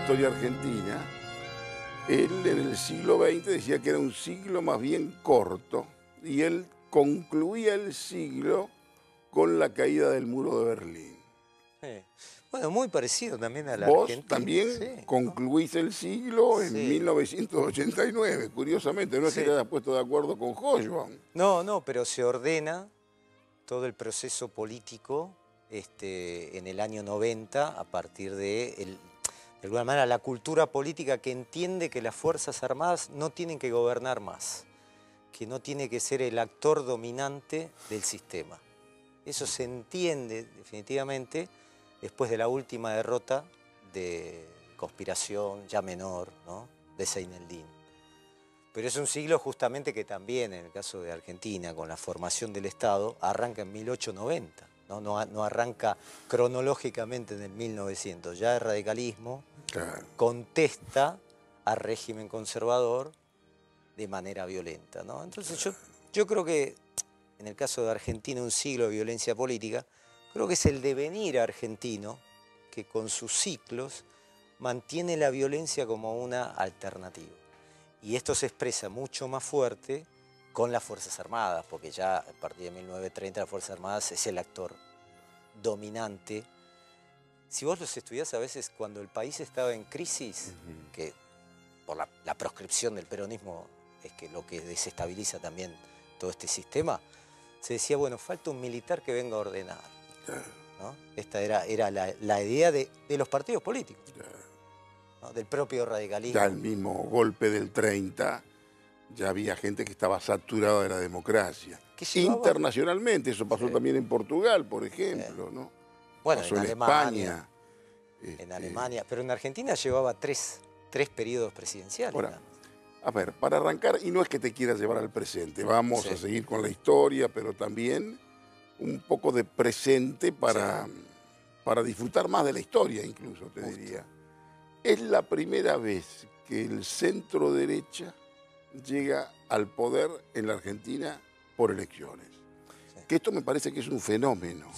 historia argentina, él en el siglo XX decía que era un siglo más bien corto y él concluía el siglo con la caída del muro de Berlín. Bueno, muy parecido también a la Vos Argentina. también Sí, concluís el siglo en sí. 1989, curiosamente, no es que Sí. te hayas puesto de acuerdo con Hobsbawm. No, pero se ordena todo el proceso político en el año 90 a partir de alguna manera, la cultura política que entiende que las Fuerzas Armadas no tienen que gobernar más, que no tiene que ser el actor dominante del sistema. Eso se entiende definitivamente después de la última derrota de conspiración ya menor, ¿no?, de Seyneldin. Pero es un siglo justamente que también, en el caso de Argentina, con la formación del Estado, arranca en 1890, ¿no? No arranca cronológicamente en el 1900. Ya el radicalismo contesta al régimen conservador de manera violenta, ¿no? Entonces yo creo que, en el caso de Argentina, un siglo de violencia política, creo que es el devenir argentino que con sus ciclos mantiene la violencia como una alternativa. Y esto se expresa mucho más fuerte con las Fuerzas Armadas, porque ya a partir de 1930 las Fuerzas Armadas es el actor dominante. Si vos los estudiás a veces cuando el país estaba en crisis, que por la proscripción del peronismo es que lo que desestabiliza también todo este sistema, se decía, bueno, falta un militar que venga a ordenar, ¿no? Esta era la idea de los partidos políticos, ¿no?, del propio radicalismo. Ya el mismo golpe del 30, ya había gente que estaba saturada de la democracia. Internacionalmente, eso pasó también en Portugal, por ejemplo, ¿no? Bueno, pasó en Alemania. España. En Alemania, pero en Argentina llevaba tres periodos presidenciales. Ahora, a ver, para arrancar, y no es que te quieras llevar al presente, vamos a seguir con la historia, pero también un poco de presente para disfrutar más de la historia, incluso, te diría. Es la primera vez que el centro derecha llega al poder en la Argentina por elecciones. Que esto me parece que es un fenómeno.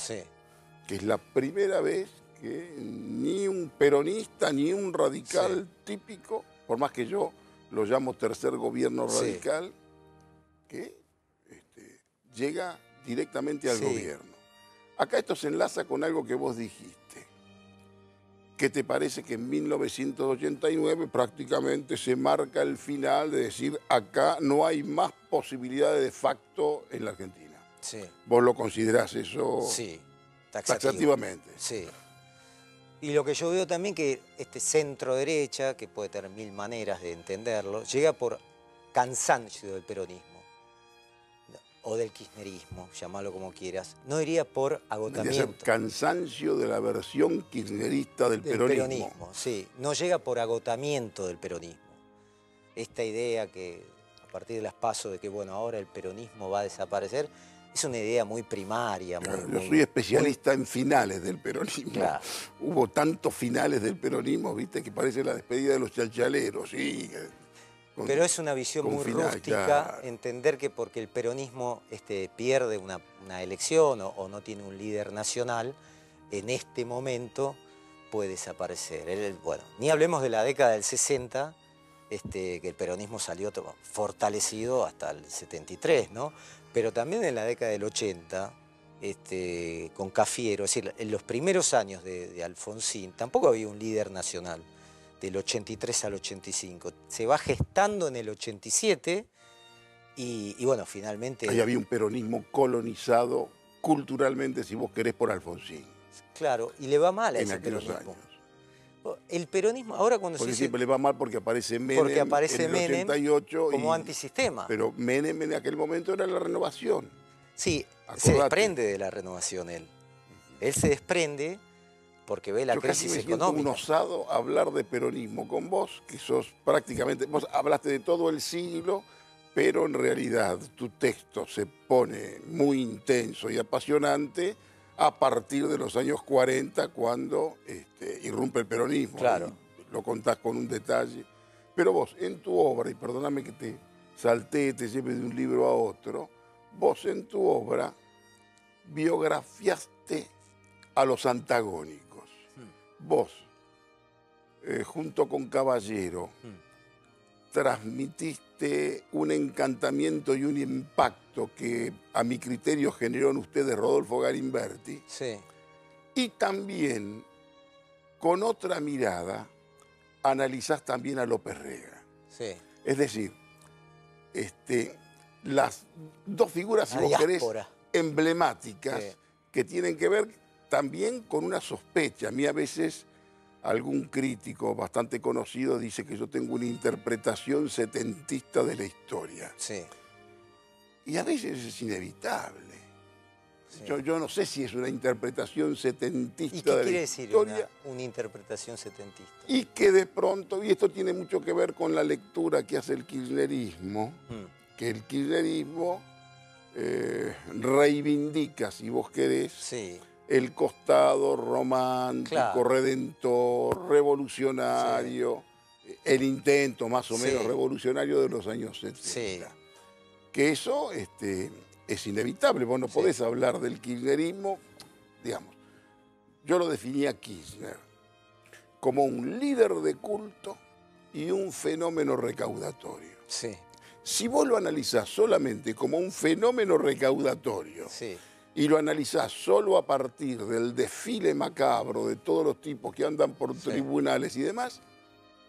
Que es la primera vez que ni un peronista ni un radical típico, por más que yo lo llamo tercer gobierno radical, que llega directamente al gobierno. Acá esto se enlaza con algo que vos dijiste. ¿Qué te parece que en 1989 prácticamente se marca el final de decir acá no hay más posibilidades de facto en la Argentina? ¿Vos lo considerás eso? Sí, taxativamente. Sí. Y lo que yo veo también que este centro derecha, que puede tener mil maneras de entenderlo, llega por cansancio del peronismo o del kirchnerismo, llamalo como quieras, no iría por agotamiento. Cansancio de la versión kirchnerista del peronismo. Sí, no llega por agotamiento del peronismo. Esta idea que a partir de las PASO de que bueno, ahora el peronismo va a desaparecer, es una idea muy primaria. Yo soy especialista en finales del peronismo. Hubo tantos finales del peronismo, viste, que parece la despedida de los chalchaleros. Sí, pero es una visión muy rústica, entender que porque el peronismo pierde una elección o no tiene un líder nacional, en este momento puede desaparecer. Bueno, ni hablemos de la década del 60, que el peronismo salió fortalecido hasta el 73, ¿no? Pero también en la década del 80, con Cafiero, es decir, en los primeros años de Alfonsín, tampoco había un líder nacional. Del 83 al 85. Se va gestando en el 87 y bueno, finalmente... Ahí había un peronismo colonizado culturalmente, si vos querés, por Alfonsín. Claro, y le va mal a ese peronismo. Años. El peronismo, ahora cuando porque siempre le va mal porque aparece Menem en el 88 como antisistema. Pero Menem en aquel momento era la renovación. Sí, se desprende de la renovación él. Él se desprende porque ve la crisis económica. Yo casi me siento un osado hablar de peronismo con vos, que sos prácticamente... Vos hablaste de todo el siglo, pero en realidad tu texto se pone muy intenso y apasionante a partir de los años 40, cuando irrumpe el peronismo. Claro. Lo contás con un detalle. Pero vos, en tu obra, y perdóname que te salté, te lleve de un libro a otro, vos en tu obra biografiaste a los antagónicos. Vos junto con Caballero, transmitiste un encantamiento y un impacto que a mi criterio generó en ustedes Rodolfo Galimberti. Sí. Y también, con otra mirada, analizás también a López Rega. Sí. Es decir, las dos figuras, si vos querés, emblemáticas, sí, que tienen que ver también con una sospecha. A mí a veces algún crítico bastante conocido dice que yo tengo una interpretación setentista de la historia. Sí. Y a veces es inevitable. Sí. Yo no sé si es una interpretación setentista de la historia. ¿Y qué quiere decir una interpretación setentista? Y que de pronto, y esto tiene mucho que ver con la lectura que hace el kirchnerismo, que el kirchnerismo reivindica, si vos querés, sí, el costado romántico, claro, redentor, revolucionario, sí, el intento más o menos, sí, revolucionario de los años 70. Sí. Que eso es inevitable, vos no, sí, podés hablar del kirchnerismo, digamos. Yo lo definí a Kirchner como un líder de culto y un fenómeno recaudatorio. Sí. Si vos lo analizás solamente como un fenómeno recaudatorio, sí, y lo analizás solo a partir del desfile macabro de todos los tipos que andan por, sí, tribunales y demás,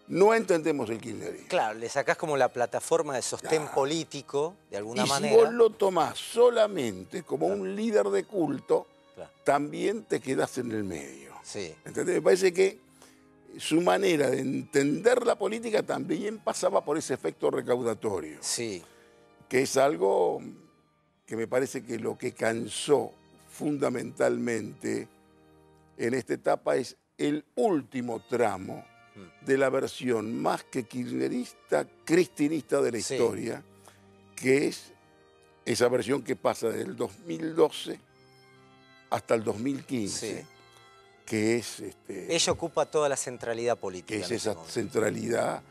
no entendemos el kirchnerismo. Claro, le sacás como la plataforma de sostén, claro, político, de alguna manera. Y si vos lo tomás solamente como, claro, un líder de culto, claro, también te quedás en el medio. Sí. ¿Entendés? Me parece que su manera de entender la política también pasaba por ese efecto recaudatorio. Sí. Que es algo que me parece que lo que cansó fundamentalmente en esta etapa es el último tramo de la versión más que kirchnerista, cristinista de la, sí, historia, que es esa versión que pasa del 2012 hasta el 2015. Sí. Que es... Ella ocupa toda la centralidad política. Que es esa centralidad.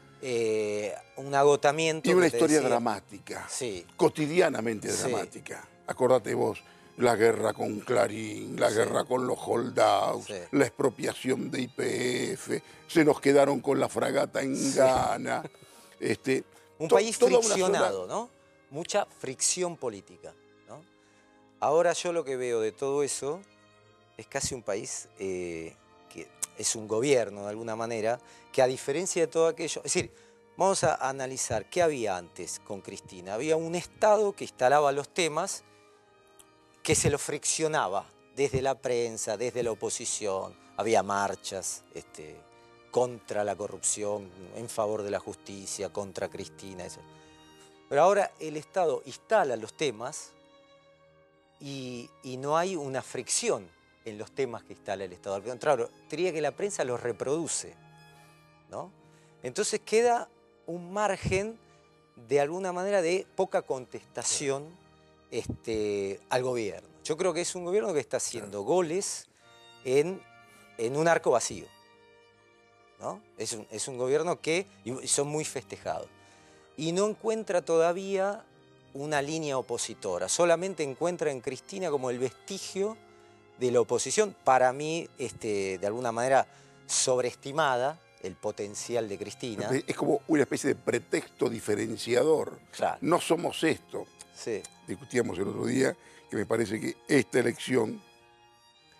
Un agotamiento. Y una historia dramática, sí, cotidianamente, sí, dramática. Acordate vos, la guerra con Clarín, la, sí, guerra con los holdouts, sí, la expropiación de YPF, se nos quedaron con la fragata en, sí, Ghana. Un país friccionado, ¿no? Mucha fricción política, ¿no? Ahora yo lo que veo de todo eso es casi un país que es un gobierno, de alguna manera, que a diferencia de todo aquello... Es decir, vamos a analizar qué había antes con Cristina. Había un Estado que instalaba los temas, que se los friccionaba desde la prensa, desde la oposición. Había marchas contra la corrupción, en favor de la justicia, contra Cristina. Eso. Pero ahora el Estado instala los temas y no hay una fricción en los temas que instala el Estado. Al contrario, diría que la prensa los reproduce, ¿no? Entonces queda un margen, de alguna manera, de poca contestación al gobierno. Yo creo que es un gobierno que está haciendo goles en un arco vacío, ¿no? Es un gobierno que y son muy festejados. Y no encuentra todavía una línea opositora. Solamente encuentra en Cristina como el vestigio de la oposición, para mí, de alguna manera, sobreestimada el potencial de Cristina. Es como una especie de pretexto diferenciador. Claro. No somos esto. Sí. Discutíamos el otro día que me parece que esta elección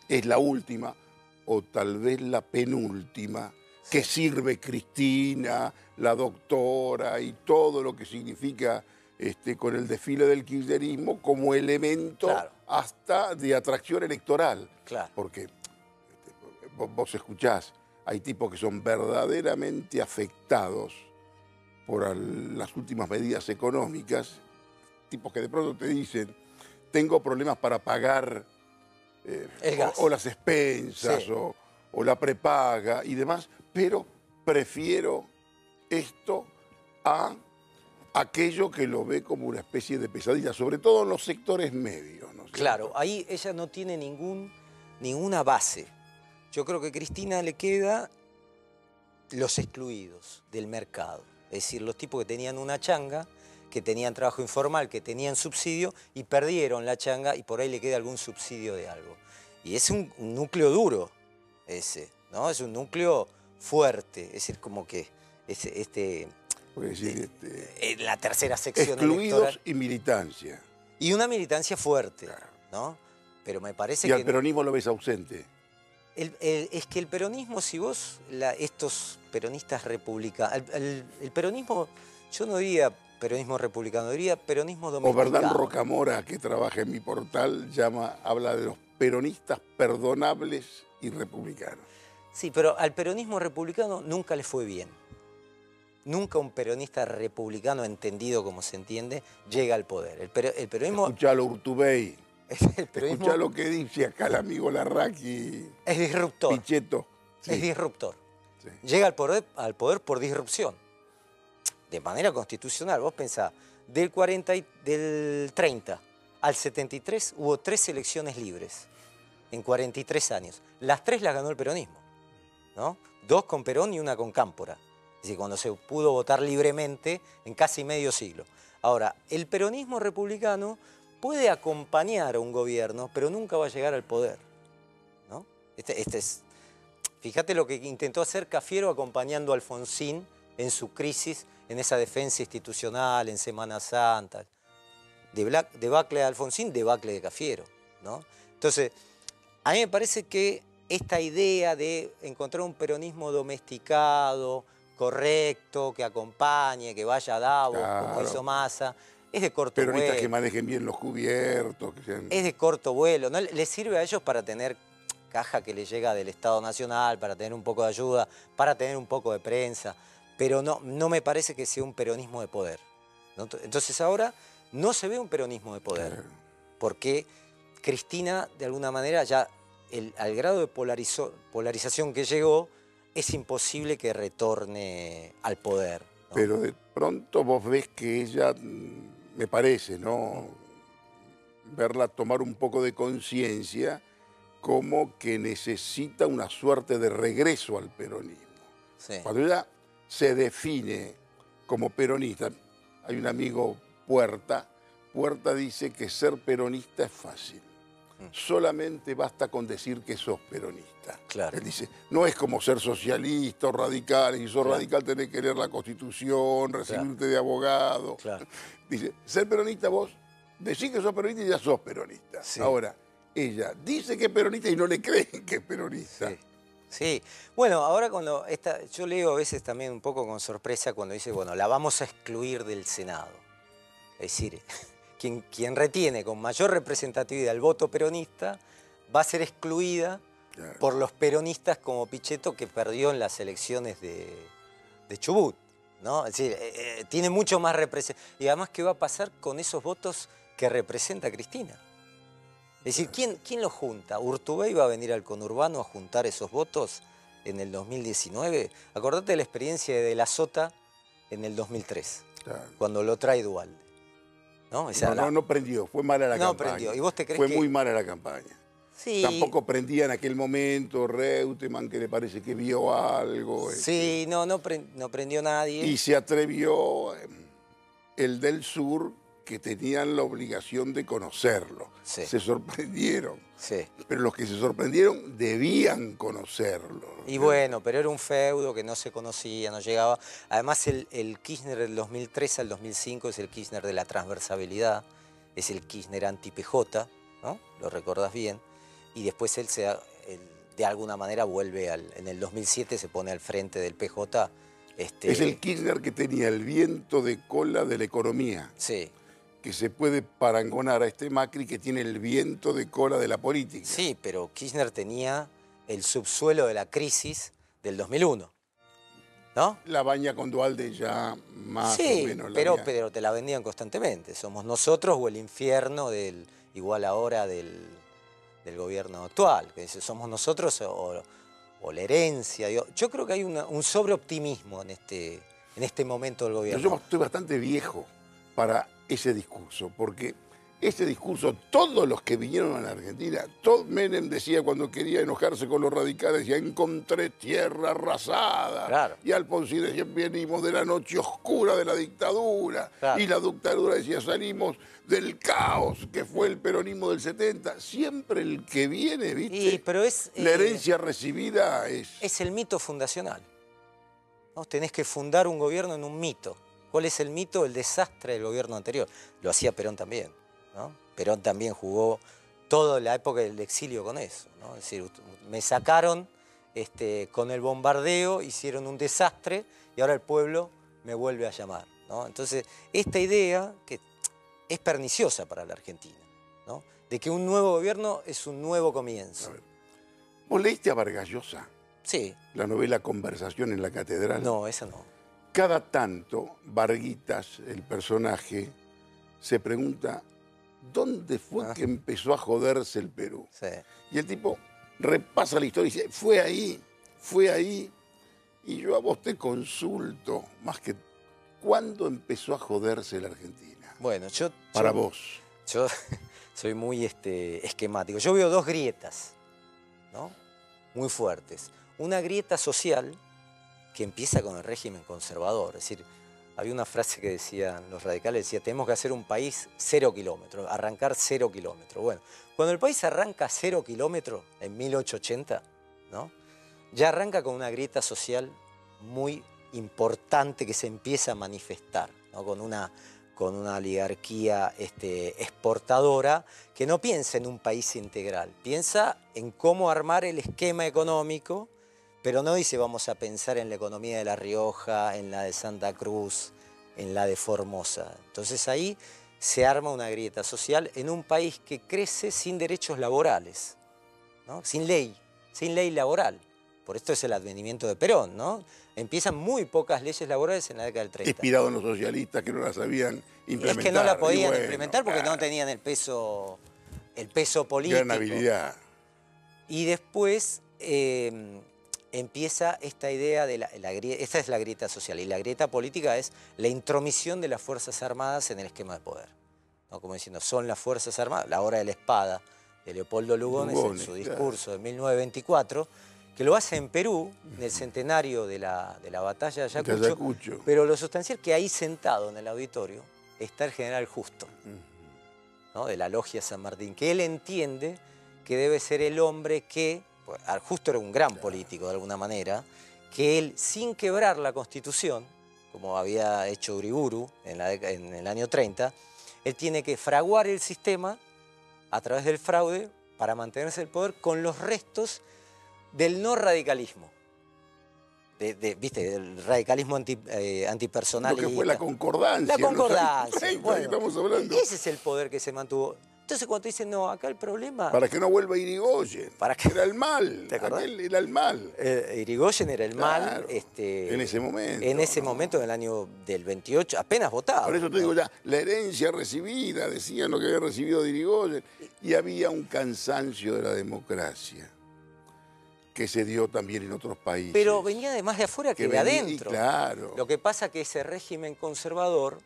es la última o tal vez la penúltima, sí, que sirve Cristina, la doctora y todo lo que significa con el desfile del kirchnerismo como elemento, claro, hasta de atracción electoral. Claro. Porque vos escuchás, hay tipos que son verdaderamente afectados por las últimas medidas económicas, tipos que de pronto te dicen, tengo problemas para pagar o las expensas, sí, o la prepaga y demás, pero prefiero esto a aquello que lo ve como una especie de pesadilla, sobre todo en los sectores medios, ¿no? Claro, ahí ella no tiene ninguna base. Yo creo que a Cristina le queda los excluidos del mercado. Es decir, los tipos que tenían una changa, que tenían trabajo informal, que tenían subsidio y perdieron la changa y por ahí le queda algún subsidio de algo. Y es un núcleo duro ese, ¿no? Es un núcleo fuerte, es decir, como que la tercera sección excluidos electoral. y militancia. Y una militancia fuerte, Claro. ¿no? Pero me parece Y que... al peronismo lo ves ausente. Es que el peronismo, si vos, estos peronistas republicanos, el peronismo, yo no diría peronismo republicano, diría peronismo O domesticado. Verdán Rocamora, que trabaja en mi portal, habla de los peronistas perdonables y republicanos. Sí, pero al peronismo republicano nunca le fue bien. Nunca un peronista republicano, entendido como se entiende, llega al poder. El peronismo... Escuchalo, Urtubey. El peronismo Escuchá lo que dice acá el amigo Larraqui. es disruptor. Pichetto. Sí. Es disruptor. Sí. Llega al poder por disrupción. De manera constitucional. Vos pensás, del 30 al 73 hubo 3 elecciones libres en 43 años. Las 3 las ganó el peronismo, ¿no? 2 con Perón y 1 con Cámpora. Es decir, cuando se pudo votar libremente en casi medio siglo. Ahora, el peronismo republicano puede acompañar a un gobierno, pero nunca va a llegar al poder, ¿no? Fíjate lo que intentó hacer Cafiero acompañando a Alfonsín en su crisis, en esa defensa institucional, en Semana Santa. Debacle de Alfonsín, debacle de Cafiero, ¿no? Entonces, a mí me parece que esta idea de encontrar un peronismo domesticado, correcto, que acompañe, que vaya a Davos, Claro. como hizo Massa, es de corto Peronistas vuelo. que manejen bien los cubiertos. Es de corto vuelo, ¿no? Les sirve a ellos para tener caja que les llega del Estado Nacional, para tener un poco de ayuda, para tener un poco de prensa, pero no me parece que sea un peronismo de poder, ¿no? Entonces ahora no se ve un peronismo de poder, porque Cristina, de alguna manera, ya al grado de polarización que llegó, es imposible que retorne al poder, ¿no? Pero de pronto vos ves que ella, me parece, ¿no? Verla tomar un poco de conciencia como que necesita una suerte de regreso al peronismo. Sí. Cuando ella se define como peronista, hay un amigo Puerta dice que ser peronista es fácil. Solamente basta con decir que sos peronista. Claro. Él dice, no es como ser socialista o radical, y si sos Claro. radical tenés que leer la Constitución, recibirte de abogado. Claro. Dice, ser peronista vos, decís que sos peronista y ya sos peronista. Sí. Ahora, ella dice que es peronista y no le creen que es peronista. Sí. Sí, bueno, ahora yo leo a veces también un poco con sorpresa cuando dice, bueno, la vamos a excluir del Senado. Es decir, quien retiene con mayor representatividad el voto peronista va a ser excluida, claro, por los peronistas como Pichetto, que perdió en las elecciones de Chubut, ¿no? Es decir, tiene mucho más representación. Y además, ¿qué va a pasar con esos votos que representa Cristina? Es decir, ¿quién los junta? ¿Urtubey va a venir al conurbano a juntar esos votos en el 2019? Acordate de la experiencia de la Sota en el 2003, claro, cuando lo trae Duhalde, ¿no? O sea, no prendió, fue mala la campaña. No prendió. ¿Y vos te crees fue muy mala la campaña. Sí. Tampoco prendía en aquel momento Reutemann, que le parece que vio algo. Sí, no prendió nadie. Y se atrevió el del sur, que tenían la obligación de conocerlo. Sí. Se sorprendieron. Sí. Pero los que se sorprendieron debían conocerlo. Y bueno, pero era un feudo que no se conocía, no llegaba. Además, el Kirchner del 2003 al 2005 es el Kirchner de la transversabilidad, es el Kirchner anti-PJ, ¿no? Lo recordás bien. Y después él de alguna manera vuelve en el 2007 se pone al frente del PJ. Es el Kirchner que tenía el viento de cola de la economía. Sí. Que se puede parangonar a este Macri, que tiene el viento de cola de la política. Sí, pero Kirchner tenía el subsuelo de la crisis del 2001, ¿no? La baña con Duhalde ya más o menos. Pero te la vendían constantemente. Somos nosotros o el infierno igual ahora del gobierno actual. Somos nosotros o la herencia. Yo creo que hay un sobreoptimismo en este momento del gobierno. Yo estoy bastante viejo para ese discurso, porque Este discurso, todos los que vinieron a la Argentina, Menem decía cuando quería enojarse con los radicales, decía, encontré tierra arrasada. Claro. Y Alfonsín decía, venimos de la noche oscura de la dictadura. Claro. Y la dictadura decía, salimos del caos que fue el peronismo del 70. Siempre el que viene, ¿viste? Pero es, la herencia recibida es... Es el mito fundacional, ¿no? Tenés que fundar un gobierno en un mito. ¿Cuál es el mito? El desastre del gobierno anterior. Lo hacía Perón también, ¿no? Perón también jugó toda la época del exilio con eso, ¿no? Es decir, me sacaron con el bombardeo, hicieron un desastre y ahora el pueblo me vuelve a llamar, ¿no? Entonces, esta idea que es perniciosa para la Argentina, ¿no? De que un nuevo gobierno es un nuevo comienzo. ¿Vos leíste a Vargas Llosa? Sí. La novela Conversación en la Catedral. No, esa no. Cada tanto, Varguitas, el personaje, se pregunta, ¿dónde fue que empezó a joderse el Perú? Sí. Y el tipo repasa la historia y dice, fue ahí, y yo a vos te consulto, más que, ¿cuándo empezó a joderse la Argentina? Bueno, Para vos. Yo soy muy esquemático. Yo veo dos grietas, ¿no? Muy fuertes. Una grieta social que empieza con el régimen conservador. Es decir, había una frase que decían los radicales, decía, tenemos que hacer un país 0 kilómetros, arrancar 0 kilómetros. Bueno, cuando el país arranca 0 kilómetros, en 1880, ¿no? Ya arranca con una grieta social muy importante que se empieza a manifestar, ¿no? Con una oligarquía exportadora que no piensa en un país integral, piensa en cómo armar el esquema económico, pero no dice vamos a pensar en la economía de La Rioja, en la de Santa Cruz, en la de Formosa. Entonces ahí se arma una grieta social en un país que crece sin derechos laborales, ¿no? Sin ley laboral. Por esto es el advenimiento de Perón, ¿no? Empiezan muy pocas leyes laborales en la década del 30. Inspirado en los socialistas que no las sabían implementar. Es que no la podían implementar porque no tenían el peso político. Gran habilidad. Y después empieza esta idea de esta es la grieta social, y la grieta política es la intromisión de las Fuerzas Armadas en el esquema de poder, ¿no? Como diciendo, son las Fuerzas Armadas, la hora de la espada de Leopoldo Lugones en su discurso de 1924, que lo hace en Perú, en el centenario de la batalla de Ayacucho, pero lo sustancial que ahí sentado en el auditorio está el general Justo, ¿no? De la logia San Martín, que él entiende que debe ser el hombre que, pues, Justo era un gran político de alguna manera, que él, sin quebrar la Constitución, como había hecho Uriburu en el año 30, él tiene que fraguar el sistema a través del fraude para mantenerse el poder con los restos del no radicalismo, ¿viste? Del radicalismo antipersonal. Lo que fue la concordancia. La concordancia. 30, bueno, estamos hablando. Ese es el poder que se mantuvo. Entonces cuando te dicen, no, acá el problema... Para que no vuelva Irigoyen. Era el mal. ¿Te acordás? Aquel era el mal. Irigoyen era el mal. En ese momento. En ese momento, en el año del 28, apenas votaba. Por eso te digo ya, la herencia recibida, decían lo que había recibido de Irigoyen, y había un cansancio de la democracia que se dio también en otros países. Pero venía de más de afuera que de adentro. Claro. Lo que pasa es que ese régimen conservador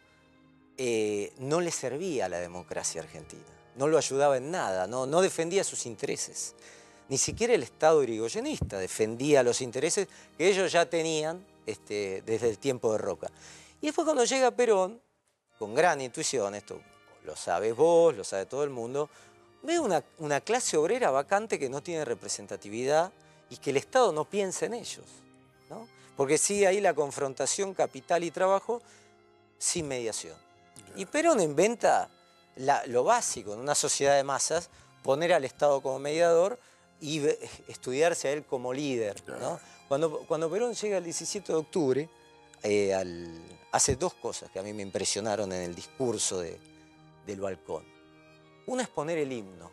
no le servía a la democracia argentina. No lo ayudaba en nada, no defendía sus intereses. Ni siquiera el Estado irigoyenista defendía los intereses que ellos ya tenían desde el tiempo de Roca. Y después cuando llega Perón, con gran intuición, esto lo sabes vos, lo sabe todo el mundo, ve una clase obrera vacante que no tiene representatividad y que el Estado no piensa en ellos, ¿no? Porque sigue ahí la confrontación capital y trabajo sin mediación. Y Perón inventa lo básico en una sociedad de masas, poner al Estado como mediador y estudiarse a él como líder, ¿no? Cuando Perón llega el 17 de octubre, hace dos cosas que a mí me impresionaron en el discurso del balcón. Una es poner el himno,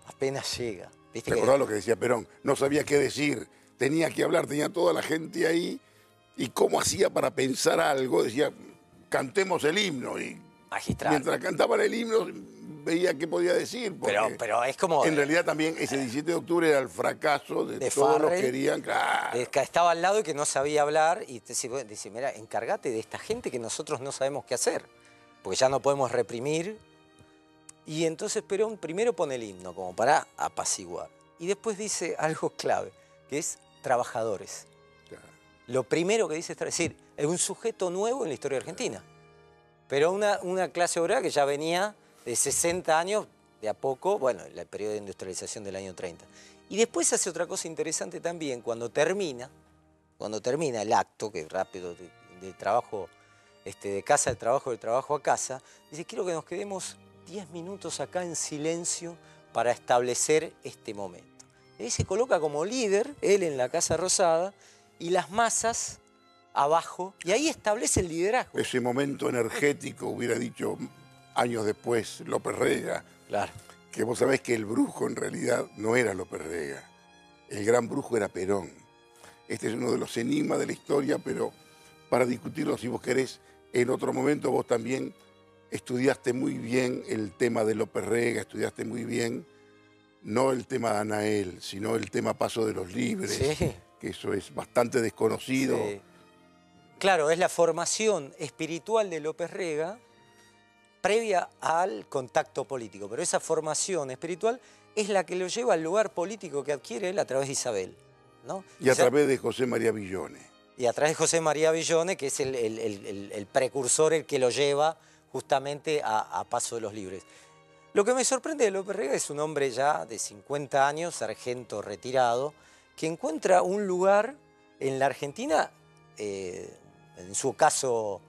apenas llega. ¿Te acordás lo que decía Perón? No sabía qué decir, tenía que hablar, tenía toda la gente ahí, y cómo hacía para pensar algo, decía, cantemos el himno, y magistral. Mientras cantaban el himno veía qué podía decir. Pero es como... En realidad también ese 17 de octubre era el fracaso de todos los que querían, claro. Que estaba al lado y que no sabía hablar, y te dice, mira, encárgate de esta gente que nosotros no sabemos qué hacer, porque ya no podemos reprimir, Y entonces Perón primero pone el himno como para apaciguar. Y después dice algo clave, que es trabajadores. Claro. Lo primero que dice es decir, es un sujeto nuevo en la historia argentina. Pero una clase obrera que ya venía de 60 años, de a poco, bueno, el periodo de industrialización del año 30. Y después hace otra cosa interesante también, cuando termina el acto, que rápido, de trabajo, de casa al trabajo, del trabajo a casa, dice, quiero que nos quedemos 10 minutos acá en silencio para establecer este momento. Y ahí se coloca como líder, él en la Casa Rosada, y las masas abajo, y ahí establece el liderazgo. Ese momento energético, hubiera dicho años después López Rega, Claro. que vos sabés que el brujo en realidad no era López Rega, el gran brujo era Perón. Este es uno de los enigmas de la historia, pero para discutirlo, si vos querés, en otro momento vos también estudiaste muy bien el tema de López Rega, estudiaste muy bien, no el tema de Anael, sino el tema Paso de los Libres, Sí. que eso es bastante desconocido. Sí. Claro, es la formación espiritual de López Rega previa al contacto político, pero esa formación espiritual es la que lo lleva al lugar político que adquiere él a través de Isabel, ¿no? Y a través de José María Villone. Y a través de José María Villone, que es el precursor, el que lo lleva justamente a Paso de los Libres. Lo que me sorprende de López Rega es un hombre ya de 50 años, sargento retirado, que encuentra un lugar en la Argentina, en su caso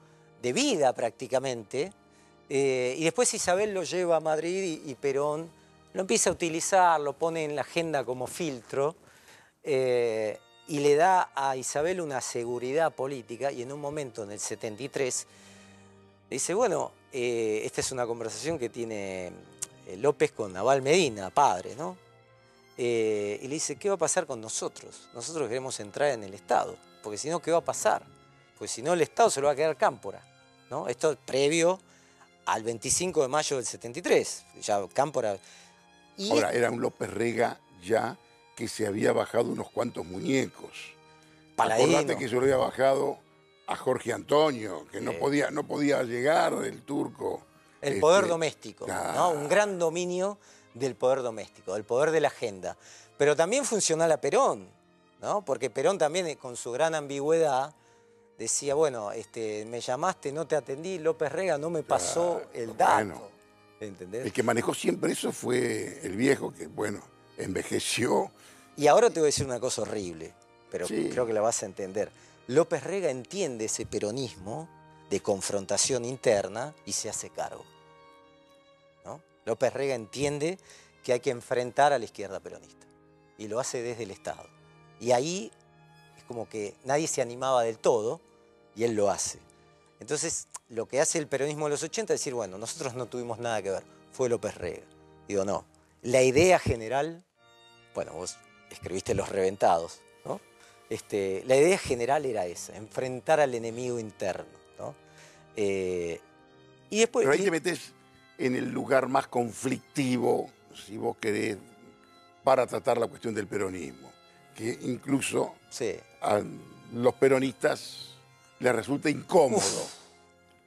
de vida prácticamente, y después Isabel lo lleva a Madrid y Perón lo empieza a utilizar, lo pone en la agenda como filtro, y le da a Isabel una seguridad política, y en un momento, en el 73, dice, bueno, esta es una conversación que tiene López con Naval Medina, padre, ¿no? Y le dice, ¿qué va a pasar con nosotros? Nosotros queremos entrar en el Estado, porque si no, ¿qué va a pasar? Pues si no, el Estado se lo va a quedar Cámpora, ¿no? Esto es previo al 25 de mayo del 73, ya Cámpora... Y ahora, era un López Rega ya que se había bajado unos cuantos muñecos. Paladino. Acordate que se lo había bajado a Jorge Antonio, que no podía llegar el turco. El poder doméstico, ¿no? Claro. Un gran dominio del poder doméstico, del poder de la agenda. Pero también funcional a Perón, ¿no? Porque Perón también, con su gran ambigüedad, decía, bueno, me llamaste, no te atendí, López Rega no me pasó el dato. Bueno, ¿entendés? el que manejó siempre eso fue el viejo, que, bueno, envejeció. Y ahora te voy a decir una cosa horrible, pero Sí. creo que la vas a entender. López Rega entiende ese peronismo de confrontación interna y se hace cargo, ¿no? López Rega entiende que hay que enfrentar a la izquierda peronista y lo hace desde el Estado. Y ahí es como que nadie se animaba del todo y él lo hace. Entonces, lo que hace el peronismo de los 80 es decir, bueno, nosotros no tuvimos nada que ver, fue López Rega. Digo, no, la idea general, bueno, vos escribiste Los Reventados, ¿no? La idea general era esa, enfrentar al enemigo interno, ¿no? Y después... Pero ahí te metes en el lugar más conflictivo, si vos querés, para tratar la cuestión del peronismo, que incluso sí. a los peronistas les resulta incómodo.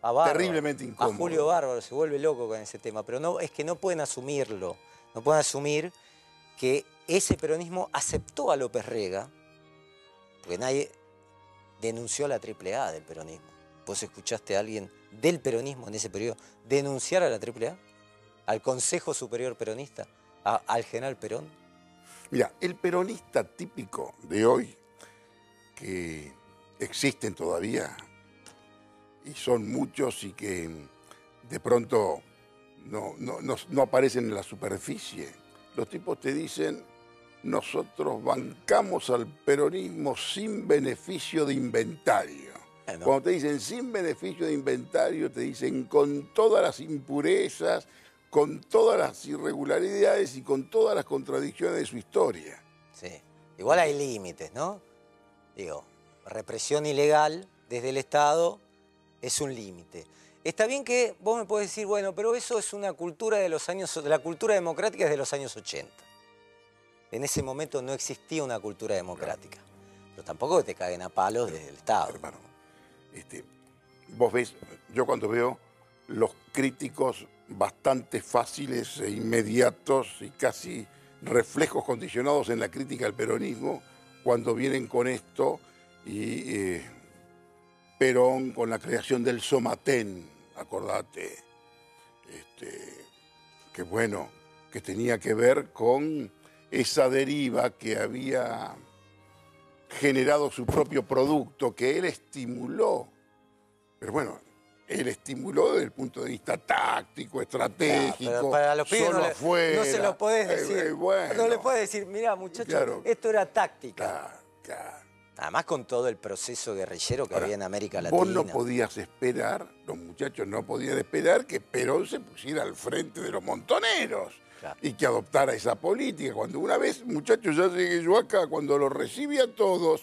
A Bárbaro, terriblemente incómodo. A Julio Bárbaro se vuelve loco con ese tema, pero no, es que no pueden asumirlo, no pueden asumir que ese peronismo aceptó a López Rega, porque nadie denunció a la AAA del peronismo. ¿Vos escuchaste a alguien del peronismo en ese periodo denunciar a la AAA? ¿Al Consejo Superior Peronista? ¿Al general Perón? Mira, el peronista típico de hoy, que existen todavía, y son muchos y que de pronto no aparecen en la superficie, los tipos te dicen, nosotros bancamos al peronismo sin beneficio de inventario. No. Cuando te dicen sin beneficio de inventario, te dicen con todas las impurezas, con todas las irregularidades y con todas las contradicciones de su historia. Sí. Igual hay límites, ¿no? Digo, represión ilegal desde el Estado es un límite. Está bien que vos me podés decir, bueno, pero eso es una cultura de los años, la cultura democrática es de los años 80. En ese momento no existía una cultura democrática. Pero tampoco te caguen a palos desde el Estado. Hermano, vos ves, yo cuando veo los críticos bastante fáciles e inmediatos y casi reflejos condicionados en la crítica al peronismo cuando vienen con esto y Perón con la creación del Somatén, acordate, que bueno, que tenía que ver con esa deriva que había generado su propio producto, que él estimuló. Pero bueno, él estimuló desde el punto de vista táctico, estratégico, pero para los pibes solo afuera. no se lo podés decir. Bueno, no le podés decir, mirá, muchachos, claro, esto era táctica. claro, claro. Además con todo el proceso guerrillero que Ahora, había en América Latina. vos no podías esperar, los muchachos no podían esperar que Perón se pusiera al frente de los montoneros. Claro. Y que adoptara esa política. Cuando una vez, muchachos, ya llegué yo acá, cuando los recibí a todos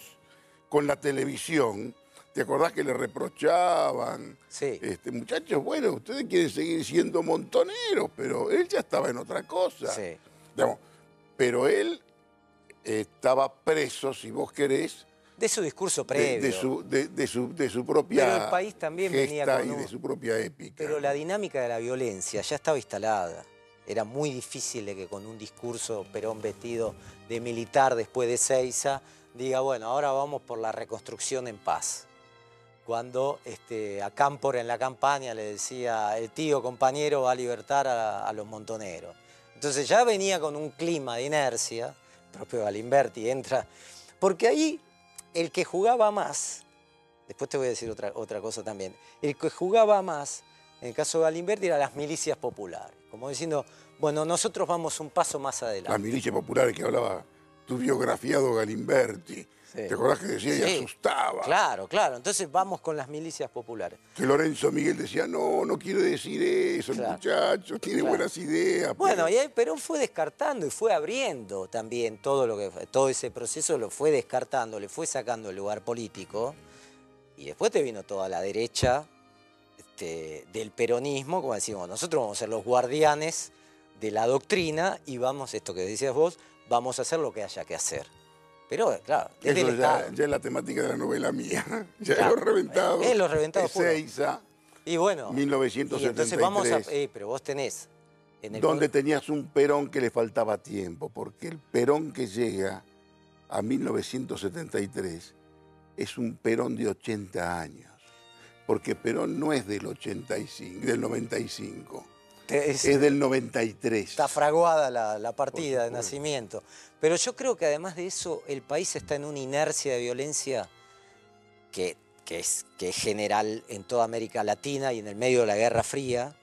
con la televisión, ¿te acordás que le reprochaban? Sí. Muchachos, bueno, ustedes quieren seguir siendo montoneros, pero él ya estaba en otra cosa. Sí. Digamos, pero él estaba preso, si vos querés, De su discurso previo. de su propia Pero el país también venía gesta con y de su propia épica. Pero la dinámica de la violencia ya estaba instalada. Era muy difícil de que con un discurso Perón vestido de militar después de Ezeiza diga, bueno, ahora vamos por la reconstrucción en paz. Cuando a Cámpora en la campaña le decía, el tío compañero va a libertar a los montoneros. Entonces ya venía con un clima de inercia, el propio Galimberti entra, porque ahí el que jugaba más, después te voy a decir otra cosa también, el que jugaba más, en el caso de Galimberti, eran las milicias populares, como diciendo, bueno, nosotros vamos un paso más adelante. Las milicias populares que hablaba tu biografiado Galimberti. Sí. ¿Te acordás que decía y asustaba? Claro, claro. Entonces vamos con las milicias populares. Que Lorenzo Miguel decía, no, no quiero decir eso, el muchacho tiene buenas ideas. Bueno, y ahí Perón fue descartando y fue abriendo también todo ese proceso, lo fue descartando, le fue sacando el lugar político. Y después te vino toda la derecha del peronismo, como decimos, nosotros vamos a ser los guardianes de la doctrina y vamos, esto que decías vos, vamos a hacer lo que haya que hacer. Pero, claro, desde eso el Estado. Ya es la temática de la novela mía. Ya claro, es Los Reventados. Es Los Reventados puro. Ezeiza, y bueno, 1973. Y entonces vamos a... pero vos tenés... donde tenías un Perón que le faltaba tiempo, porque el Perón que llega a 1973 es un Perón de 80 años. Porque Perón no es del 95. Es del 93. Está fraguada la partida de nacimiento. Pero yo creo que además de eso, el país está en una inercia de violencia que es general en toda América Latina y en el medio de la Guerra Fría,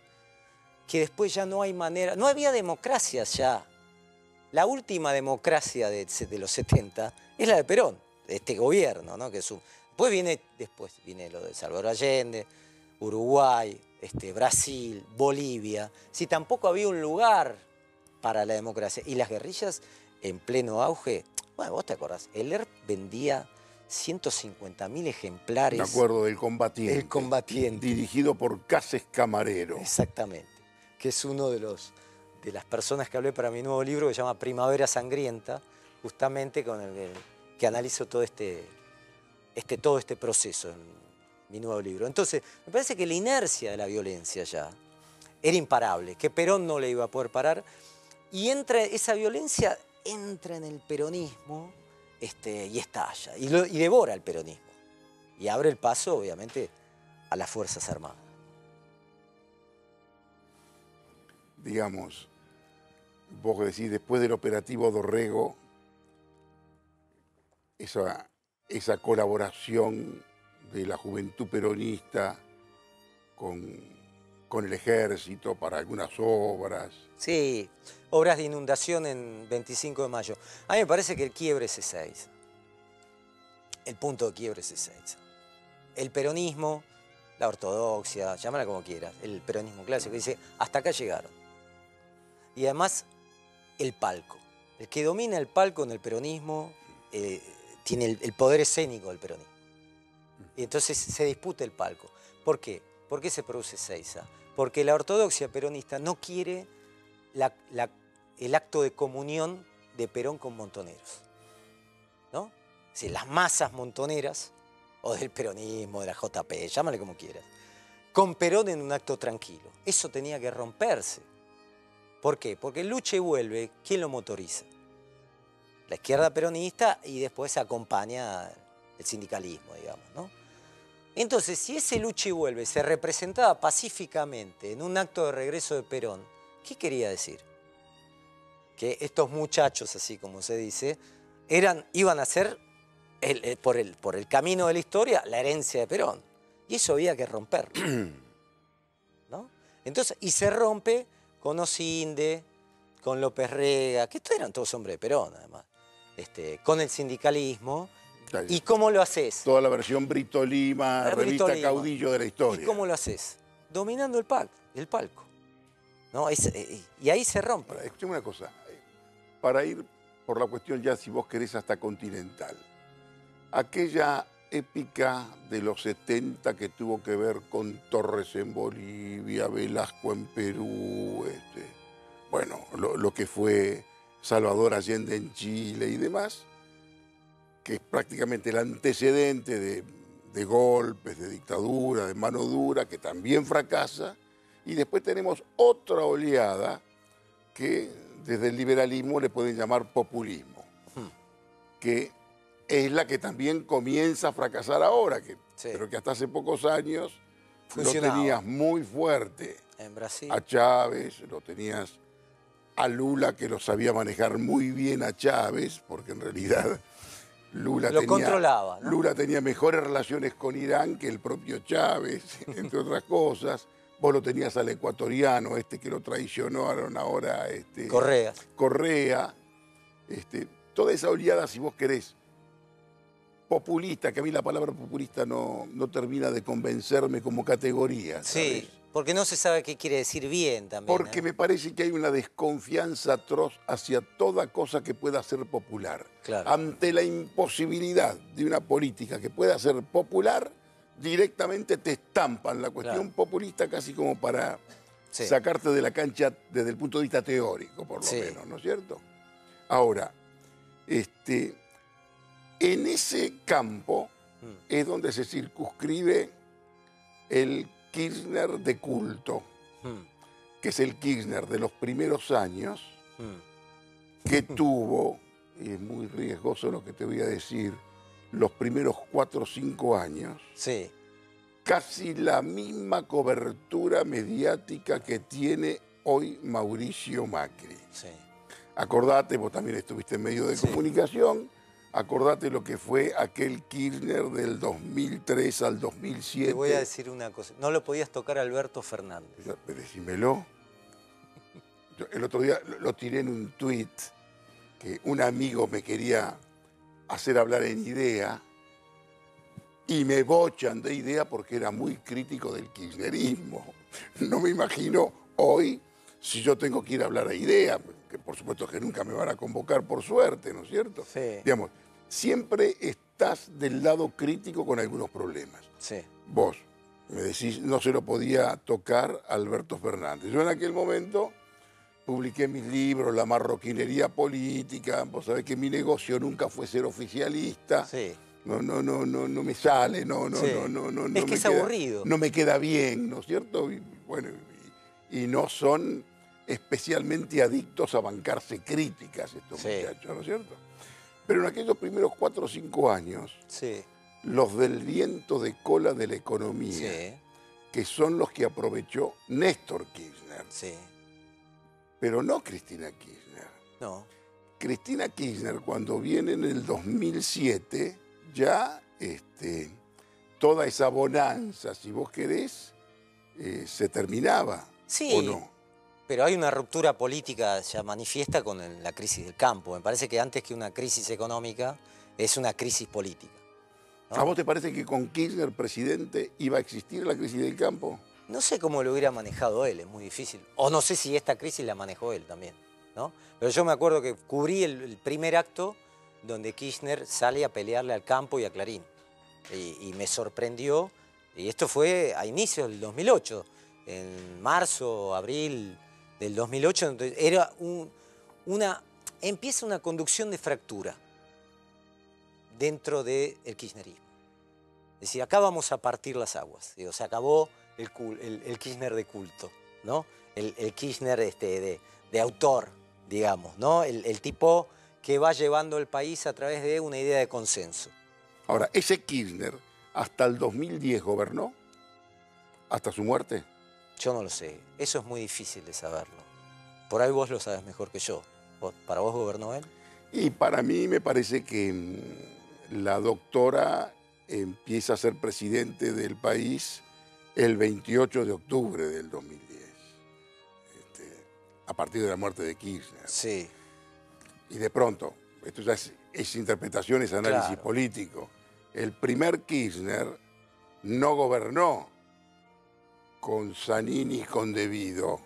que después ya no hay manera... No había democracias ya. La última democracia de los 70 es la de Perón, de este gobierno, ¿no? Después viene lo de Salvador Allende, Uruguay, Brasil, Bolivia. Si tampoco había un lugar para la democracia. Y las guerrillas en pleno auge. Bueno, vos te acordás, el ERP vendía 150.000 ejemplares. Me acuerdo del Combatiente. El Combatiente. Dirigido por Cases Camarero. Exactamente. Que es uno de las personas que hablé para mi nuevo libro que se llama Primavera Sangrienta, justamente con que analizo todo este proceso en mi nuevo libro. Entonces, me parece que la inercia de la violencia ya era imparable, que Perón no le iba a poder parar, y esa violencia entra en el peronismo y estalla, y devora el peronismo, y abre el paso, obviamente, a las Fuerzas Armadas. Digamos, vos decís, después del operativo Dorrego, esa colaboración de la juventud peronista con el ejército para algunas obras. Sí, obras de inundación en 25 de mayo. A mí me parece que el quiebre es Ezeiza. El punto de quiebre es Ezeiza. El peronismo, la ortodoxia, llámala como quieras, el peronismo clásico, dice, hasta acá llegaron. Y además, el palco. El que domina el palco en el peronismo tiene el poder escénico del peronismo. Y entonces se disputa el palco. ¿Por qué? ¿Por qué se produce Ezeiza? Porque la ortodoxia peronista no quiere el acto de comunión de Perón con montoneros, ¿no? Es decir, las masas montoneras, o del peronismo, de la JP, llámale como quieras, con Perón en un acto tranquilo. Eso tenía que romperse. ¿Por qué? Porque Lucha y Vuelve, ¿quién lo motoriza? La izquierda peronista y después acompaña el sindicalismo, digamos, ¿no? Entonces, si ese Lucha y Vuelve se representaba pacíficamente en un acto de regreso de Perón, ¿qué quería decir? Que estos muchachos, así como se dice, iban a ser, por el camino de la historia, la herencia de Perón. Y eso había que romperlo, ¿no? Entonces, y se rompe con Osinde, con López Rega, que estos eran todos hombres de Perón, además, con el sindicalismo. ¿Y cómo lo haces? Toda la versión Brito Lima, revista Caudillo de la historia. ¿Y cómo lo haces? Dominando el palco. ¿No? Y ahí se rompe. Ahora, escúchame una cosa. Para ir por la cuestión ya, si vos querés, hasta continental. Aquella épica de los 70 que tuvo que ver con Torres en Bolivia, Velasco en Perú, bueno, lo que fue Salvador Allende en Chile y demás, que es prácticamente el antecedente de golpes, de dictadura, de mano dura, que también fracasa. Y después tenemos otra oleada que desde el liberalismo le pueden llamar populismo, que es la que también comienza a fracasar ahora, pero que hasta hace pocos años funcionaba. Lo tenías muy fuerte. En Brasil. A Chávez, lo tenías a Lula, que lo sabía manejar muy bien a Chávez, porque en realidad controlaba, ¿no? Lula tenía mejores relaciones con Irán que el propio Chávez, entre otras cosas. Vos lo tenías al ecuatoriano, que lo traicionaron ahora, Correa. Toda esa oleada, si vos querés, populista, que a mí la palabra populista no termina de convencerme como categoría, ¿sabes? Sí, porque no se sabe qué quiere decir bien también. Porque me parece que hay una desconfianza atroz hacia toda cosa que pueda ser popular. Claro. Ante la imposibilidad de una política que pueda ser popular, directamente te estampan la cuestión populista casi como para sacarte de la cancha desde el punto de vista teórico, por lo menos, ¿no es cierto? Ahora, en ese campo es donde se circunscribe el Kirchner de culto, que es el Kirchner de los primeros años, que tuvo, y es muy riesgoso lo que te voy a decir, los primeros 4 o 5 años, casi la misma cobertura mediática que tiene hoy Mauricio Macri. Acordate, vos también estuviste en medio de comunicación, acordate lo que fue aquel Kirchner del 2003 al 2007. Te voy a decir una cosa, no lo podías tocar a Alberto Fernández. Pero decímelo. El otro día lo tiré en un tuit, que un amigo me quería hacer hablar en Idea, y me bochan de Idea porque era muy crítico del kirchnerismo. No me imagino hoy si yo tengo que ir a hablar a Idea, que por supuesto que nunca me van a convocar por suerte, ¿no es cierto? Sí. Digamos, siempre estás del lado crítico con algunos problemas. Sí. Vos me decís, no se lo podía tocar a Alberto Fernández. Yo en aquel momento publiqué mis libros, La marroquinería política, vos sabés que mi negocio nunca fue ser oficialista. Sí. No me sale, Es que es aburrido. No me queda bien, ¿no es cierto? Y no son especialmente adictos a bancarse críticas estos muchachos, ¿no es cierto? Pero en aquellos primeros 4 o 5 años, los del viento de cola de la economía, que son los que aprovechó Néstor Kirchner, pero no Cristina Kirchner. No. Cristina Kirchner, cuando viene en el 2007, ya toda esa bonanza, si vos querés, se terminaba, ¿o no? Pero hay una ruptura política ya manifiesta con la crisis del campo. Me parece que antes que una crisis económica, es una crisis política, ¿no? ¿A vos te parece que con Kirchner presidente iba a existir la crisis del campo? No sé cómo lo hubiera manejado él, es muy difícil. O no sé si esta crisis la manejó él también, ¿no? Pero yo me acuerdo que cubrí el primer acto donde Kirchner sale a pelearle al campo y a Clarín. Y me sorprendió, y esto fue a inicios del 2008, en marzo, abril del 2008, entonces era empieza una conducción de fractura dentro del kirchnerismo. Es decir, acá vamos a partir las aguas. Digo, se acabó el Kirchner de culto, ¿no? El Kirchner de autor, digamos, ¿no? El tipo que va llevando el país a través de una idea de consenso. Ahora, ese Kirchner hasta el 2010 gobernó, hasta su muerte. Yo no lo sé, eso es muy difícil de saberlo. Por ahí vos lo sabes mejor que yo. ¿Para vos gobernó él? Y para mí me parece que la doctora empieza a ser presidente del país el 28 de octubre del 2010, a partir de la muerte de Kirchner. Sí. Y de pronto, esto ya es interpretación, es análisis Claro. político. El primer Kirchner no gobernó con Zanini y con De Vido.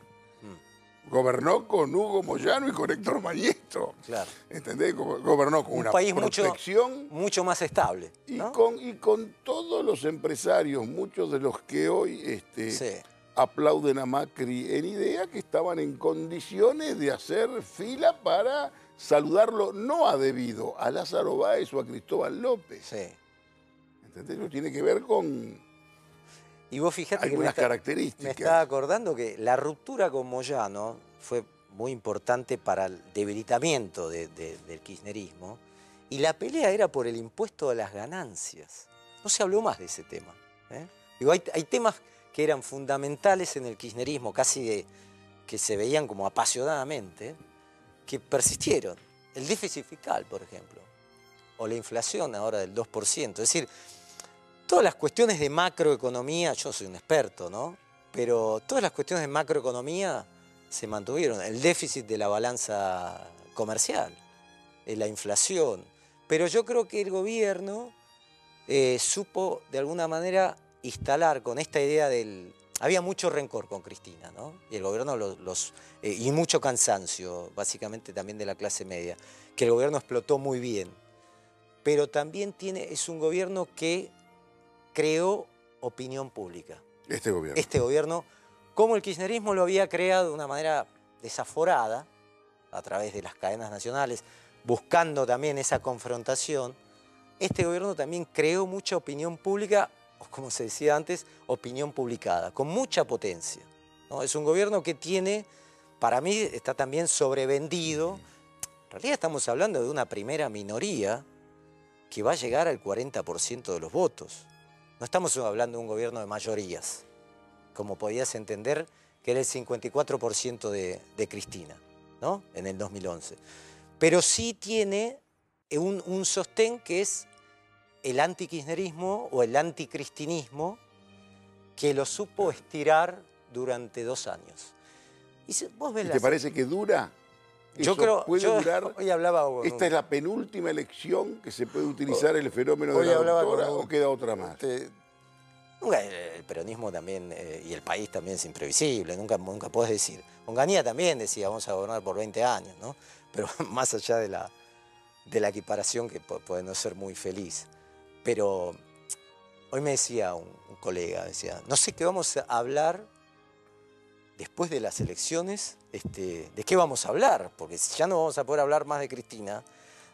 Gobernó con Hugo Moyano y con Héctor Mañeto. Claro. ¿Entendés? Gobernó con una país protección mucho más estable, ¿no? y con todos los empresarios, muchos de los que hoy Sí. aplauden a Macri en idea, que estaban en condiciones de hacer fila para saludarlo, no a De Vido, a Lázaro Báez o a Cristóbal López. Sí. ¿Entendés? Eso tiene que ver con Y vos fijate algunas que características. me estaba acordando que la ruptura con Moyano fue muy importante para el debilitamiento del kirchnerismo, y la pelea era por el impuesto a las ganancias. No se habló más de ese tema, ¿eh? Digo, hay temas que eran fundamentales en el kirchnerismo, que se veían como apasionadamente, que persistieron. El déficit fiscal, por ejemplo, o la inflación ahora del 2%. Es decir, todas las cuestiones de macroeconomía, yo soy un experto, ¿no? Pero todas las cuestiones de macroeconomía se mantuvieron. El déficit de la balanza comercial, la inflación. Pero yo creo que el gobierno supo de alguna manera instalar con esta idea del... Había mucho rencor con Cristina, ¿no? Y el gobierno y mucho cansancio, básicamente también de la clase media, que el gobierno explotó muy bien. Pero también es un gobierno que creó opinión pública. Este gobierno. Este gobierno, como el kirchnerismo lo había creado de una manera desaforada, a través de las cadenas nacionales, buscando también esa confrontación, este gobierno también creó mucha opinión pública, o como se decía antes, opinión publicada, con mucha potencia, ¿no? Es un gobierno que tiene, para mí, está también sobrevendido. En realidad estamos hablando de una primera minoría que va a llegar al 40% de los votos. No estamos hablando de un gobierno de mayorías, como podías entender que era el 54% de Cristina, ¿no? En el 2011. Pero sí tiene un sostén que es el antikirchnerismo o el anticristinismo, que lo supo estirar durante 2 años. ¿Vos ves ¿Te parece que dura? Yo creo, ¿Puede durar? Hoy hablaba... ¿Esta es la penúltima elección que se puede utilizar el fenómeno de la doctora o queda otra más? El peronismo también y el país también es imprevisible, nunca podés decir. Onganía también decía, vamos a gobernar por 20 años, ¿no? Pero más allá de la equiparación, que puede no ser muy feliz. Pero hoy me decía un colega, decía, no sé qué vamos a hablar después de las elecciones, ¿de qué vamos a hablar? Porque si ya no vamos a poder hablar más de Cristina,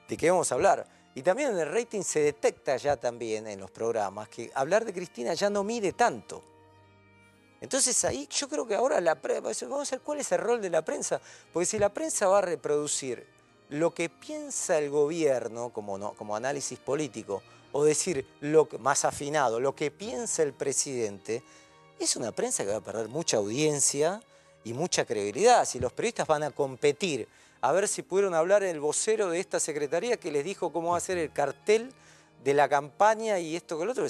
¿de qué vamos a hablar? Y también en el rating se detecta ya también en los programas que hablar de Cristina ya no mide tanto. Entonces ahí yo creo que ahora vamos a ver cuál es el rol de la prensa, porque si la prensa va a reproducir lo que piensa el gobierno como análisis político, o decir más afinado, lo que piensa el presidente, es una prensa que va a perder mucha audiencia y mucha credibilidad. Si los periodistas van a competir a ver si pudieron hablar el vocero de esta secretaría que les dijo cómo va a ser el cartel de la campaña y esto que el otro.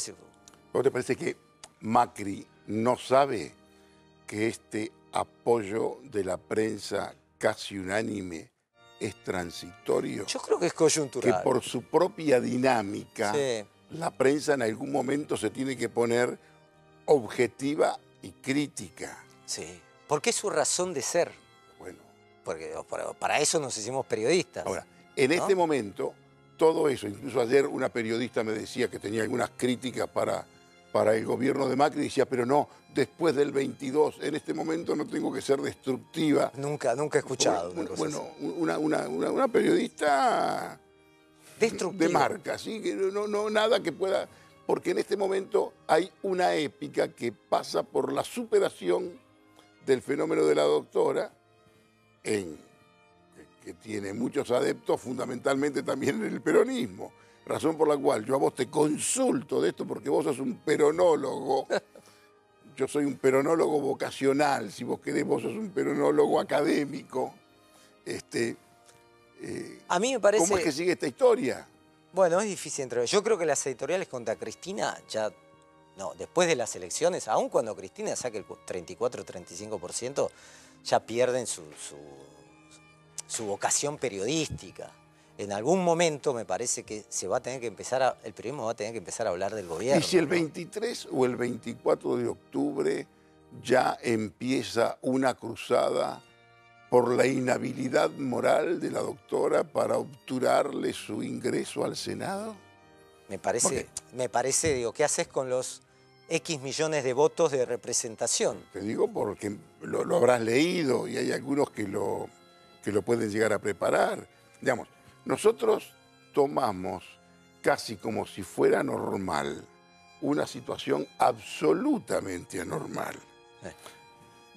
¿No te parece que Macri no sabe que este apoyo de la prensa casi unánime es transitorio? Yo creo que es coyuntural. Que por su propia dinámica, sí, la prensa en algún momento se tiene que poner objetiva y crítica. Sí, porque es su razón de ser. Bueno. Porque para eso nos hicimos periodistas. Ahora, en este momento, todo eso, incluso ayer una periodista me decía que tenía algunas críticas para el gobierno de Macri, decía, pero no, después del 22, en este momento no tengo que ser destructiva. Nunca he escuchado. Una periodista destructiva, de marca, ¿sí? Que nada que pueda porque en este momento hay una épica que pasa por la superación del fenómeno de la doctora, que tiene muchos adeptos, fundamentalmente también en el peronismo. Razón por la cual yo a vos te consulto de esto, porque vos sos un peronólogo. Yo soy un peronólogo vocacional, si vos querés, vos sos un peronólogo académico. A mí me parece... ¿Cómo es que sigue esta historia? Bueno, es difícil entrar. Yo creo que las editoriales contra Cristina ya... No, después de las elecciones, aun cuando Cristina saque el 34-35%, ya pierden su vocación periodística. En algún momento me parece que se va a tener que empezar el periodismo va a tener que empezar a hablar del gobierno. ¿Y si el 23 o el 24 de octubre ya empieza una cruzada por la inhabilidad moral de la doctora para obturarle su ingreso al Senado? Me parece, digo, ¿qué haces con los X millones de votos de representación? Te digo porque lo habrás leído y hay algunos que lo pueden llegar a preparar. Digamos, nosotros tomamos casi como si fuera normal una situación absolutamente anormal.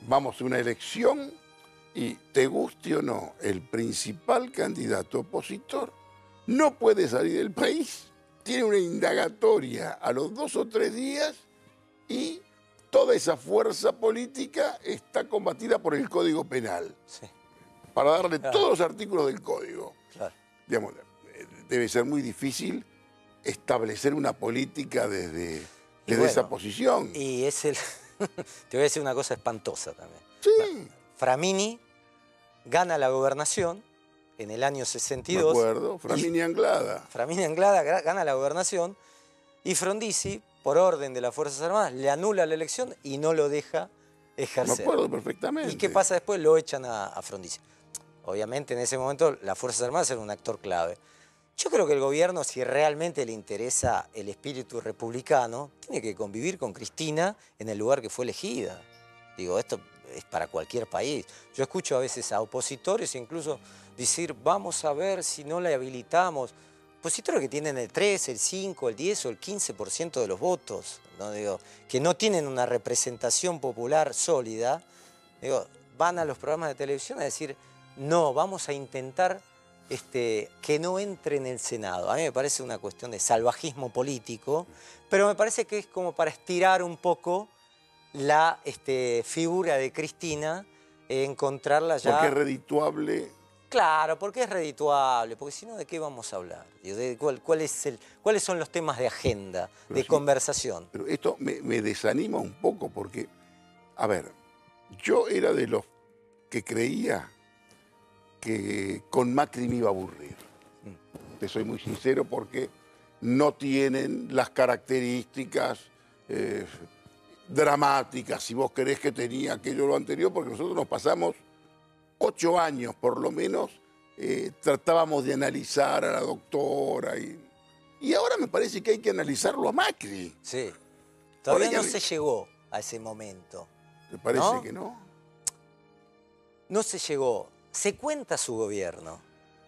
Vamos a una elección y, te guste o no, el principal candidato opositor no puede salir del país. Tiene una indagatoria a los 2 o 3 días y toda esa fuerza política está combatida por el Código Penal. Sí. Para darle todos los artículos del Código. Claro. Digamos, debe ser muy difícil establecer una política desde bueno, esa posición. Y es el... Te voy a decir una cosa espantosa también. Sí. Framini gana la gobernación en el año 62. Me acuerdo, Framini Anglada. Framini Anglada gana la gobernación y Frondizi, por orden de las Fuerzas Armadas, le anula la elección y no lo deja ejercer. Me acuerdo perfectamente. ¿Y qué pasa después? Lo echan a Frondizi. Obviamente en ese momento las Fuerzas Armadas eran un actor clave. Yo creo que el gobierno, si realmente le interesa el espíritu republicano, tiene que convivir con Cristina en el lugar que fue elegida. Digo, esto es para cualquier país. Yo escucho a veces a opositores incluso decir, vamos a ver si no la habilitamos. Opositores que tienen el 3, el 5, el 10 o el 15% de los votos, ¿no? Digo, que no tienen una representación popular sólida, digo, van a los programas de televisión a decir, no, vamos a intentar que no entre en el Senado. A mí me parece una cuestión de salvajismo político, pero me parece que es como para estirar un poco la figura de Cristina, encontrarla ya... Porque es redituable. Claro, porque es redituable, porque si no, ¿de qué vamos a hablar? ¿Cuáles son los temas de agenda, pero de conversación? Pero esto me desanima un poco porque, a ver, yo era de los que creía que con Macri me iba a aburrir. Te soy muy sincero porque no tienen las características dramáticas, si vos querés, que tenía aquello lo anterior, porque nosotros nos pasamos 8 años por lo menos, tratábamos de analizar a la doctora y ahora me parece que hay que analizarlo a Macri. Sí, todavía no se llegó a ese momento. ¿Te parece que no? No se llegó. Se cuenta su gobierno